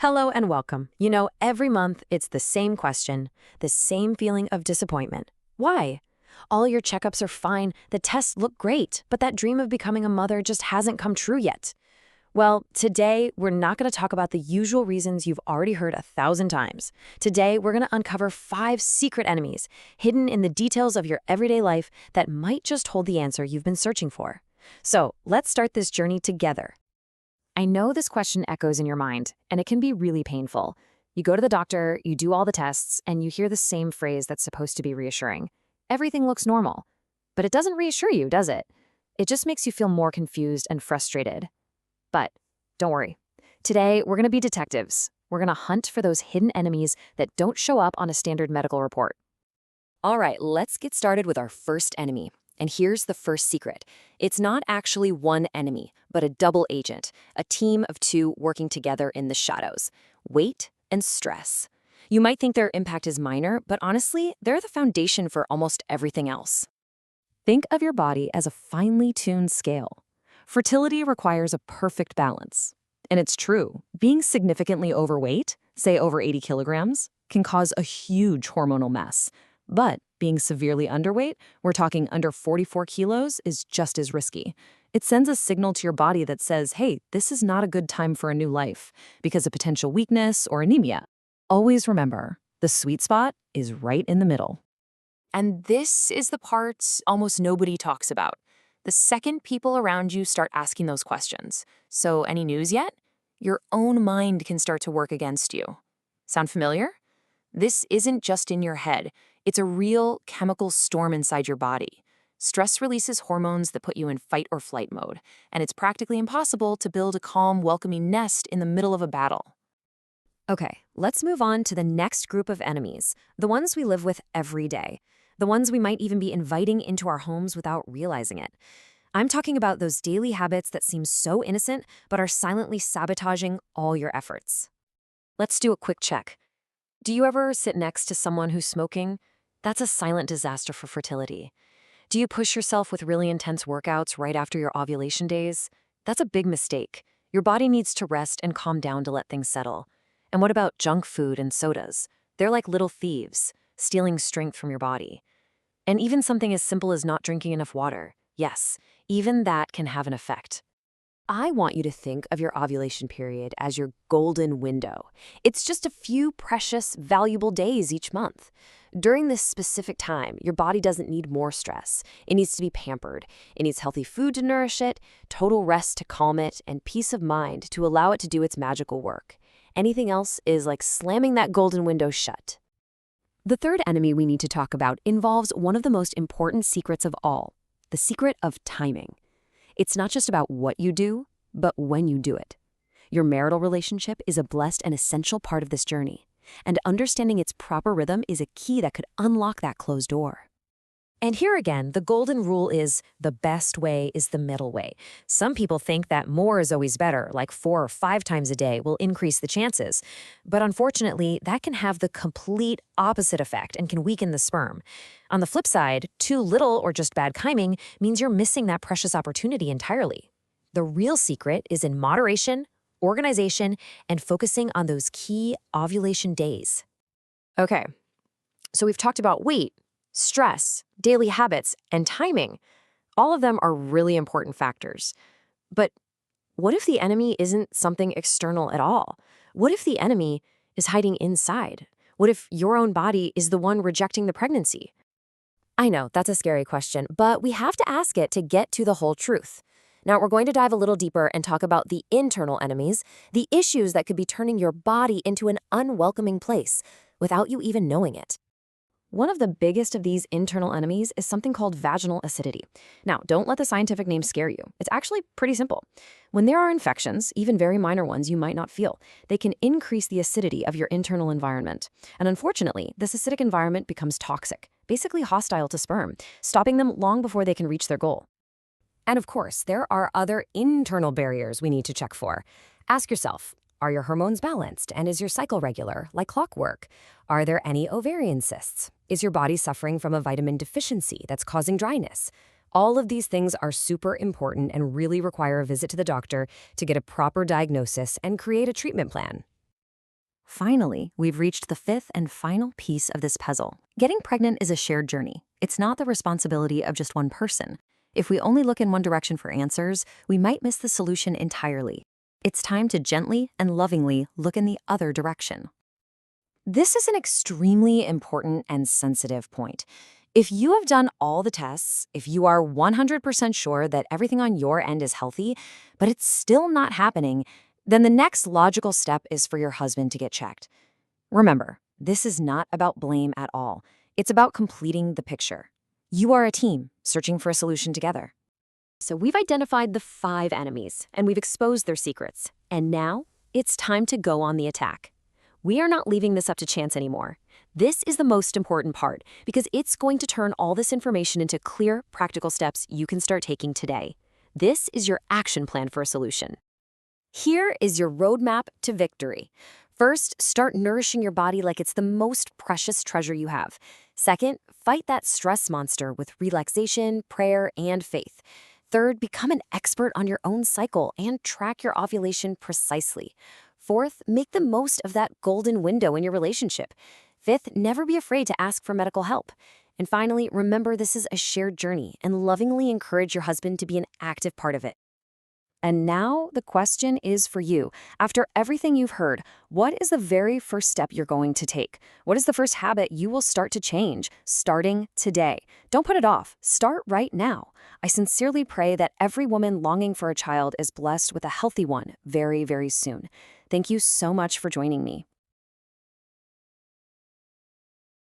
Hello and welcome. Every month it's the same question, the same feeling of disappointment. Why? All your checkups are fine, the tests look great, but that dream of becoming a mother just hasn't come true yet. Well, today we're not going to talk about the usual reasons you've already heard 1,000 times. Today we're going to uncover 5 secret enemies hidden in the details of your everyday life that might just hold the answer you've been searching for. So let's start this journey together. I know this question echoes in your mind, and it can be really painful. You go to the doctor, you do all the tests, and you hear the same phrase that's supposed to be reassuring. Everything looks normal. But it doesn't reassure you, does it? It just makes you feel more confused and frustrated. But don't worry. Today, we're going to be detectives. We're going to hunt for those hidden enemies that don't show up on a standard medical report. All right, let's get started with our first enemy. And here's the first secret. It's not actually one enemy, but a double agent, a team of 2 working together in the shadows. Weight and stress. You might think their impact is minor, but honestly, they're the foundation for almost everything else. Think of your body as a finely tuned scale. Fertility requires a perfect balance. And it's true, being significantly overweight, say over 80 kilograms, can cause a huge hormonal mess. But being severely underweight, we're talking under 44 kilos, is just as risky. It sends a signal to your body that says, hey, this is not a good time for a new life because of potential weakness or anemia. Always remember, the sweet spot is right in the middle. And this is the part almost nobody talks about. The second people around you start asking those questions. So any news yet? Your own mind can start to work against you. Sound familiar? This isn't just in your head. It's a real chemical storm inside your body. Stress releases hormones that put you in fight or flight mode, and it's practically impossible to build a calm, welcoming nest in the middle of a battle. Okay, let's move on to the next group of enemies, the ones we live with every day, the ones we might even be inviting into our homes without realizing it. I'm talking about those daily habits that seem so innocent but are silently sabotaging all your efforts. Let's do a quick check. Do you ever sit next to someone who's smoking? That's a silent disaster for fertility. Do you push yourself with really intense workouts right after your ovulation days? That's a big mistake. Your body needs to rest and calm down to let things settle. And what about junk food and sodas? They're like little thieves, stealing strength from your body. And even something as simple as not drinking enough water. Yes, even that can have an effect. I want you to think of your ovulation period as your golden window. It's just a few precious, valuable days each month. During this specific time, your body doesn't need more stress. It needs to be pampered. It needs healthy food to nourish it, total rest to calm it, and peace of mind to allow it to do its magical work. Anything else is like slamming that golden window shut. The third enemy we need to talk about involves one of the most important secrets of all, the secret of timing. It's not just about what you do, but when you do it. Your marital relationship is a blessed and essential part of this journey, and understanding its proper rhythm is a key that could unlock that closed door. And here again, the golden rule is the best way is the middle way. Some people think that more is always better, like 4 or 5 times a day will increase the chances. But unfortunately, that can have the complete opposite effect and can weaken the sperm. On the flip side, too little or just bad timing means you're missing that precious opportunity entirely. The real secret is in moderation, organization, and focusing on those key ovulation days. Okay, so we've talked about weight, stress, daily habits, and timing. All of them are really important factors. But what if the enemy isn't something external at all? What if the enemy is hiding inside? What if your own body is the one rejecting the pregnancy? I know, that's a scary question, but we have to ask it to get to the whole truth. Now, we're going to dive a little deeper and talk about the internal enemies, the issues that could be turning your body into an unwelcoming place without you even knowing it. One of the biggest of these internal enemies is something called vaginal acidity. Now, don't let the scientific name scare you. It's actually pretty simple. When there are infections, even very minor ones you might not feel, they can increase the acidity of your internal environment. And unfortunately, this acidic environment becomes toxic, basically hostile to sperm, stopping them long before they can reach their goal. And of course, there are other internal barriers we need to check for. Ask yourself, are your hormones balanced and is your cycle regular, like clockwork? Are there any ovarian cysts? Is your body suffering from a vitamin deficiency that's causing dryness? All of these things are super important and really require a visit to the doctor to get a proper diagnosis and create a treatment plan. Finally, we've reached the fifth and final piece of this puzzle. Getting pregnant is a shared journey. It's not the responsibility of just one person. If we only look in one direction for answers, we might miss the solution entirely. It's time to gently and lovingly look in the other direction. This is an extremely important and sensitive point. If you have done all the tests, if you are 100% sure that everything on your end is healthy, but it's still not happening, then the next logical step is for your husband to get checked. Remember, this is not about blame at all. It's about completing the picture. You are a team searching for a solution together. So we've identified the 5 enemies, and we've exposed their secrets. And now, it's time to go on the attack. We are not leaving this up to chance anymore. This is the most important part, because it's going to turn all this information into clear, practical steps you can start taking today. This is your action plan for a solution. Here is your roadmap to victory. First, start nourishing your body like it's the most precious treasure you have. Second, fight that stress monster with relaxation, prayer, and faith. Third, become an expert on your own cycle and track your ovulation precisely. Fourth, make the most of that golden window in your relationship. Fifth, never be afraid to ask for medical help. And finally, remember this is a shared journey and lovingly encourage your husband to be an active part of it. And now the question is for you. After everything you've heard, what is the very first step you're going to take? What is the first habit you will start to change, starting today? Don't put it off. Start right now. I sincerely pray that every woman longing for a child is blessed with a healthy one very, very soon. Thank you so much for joining me.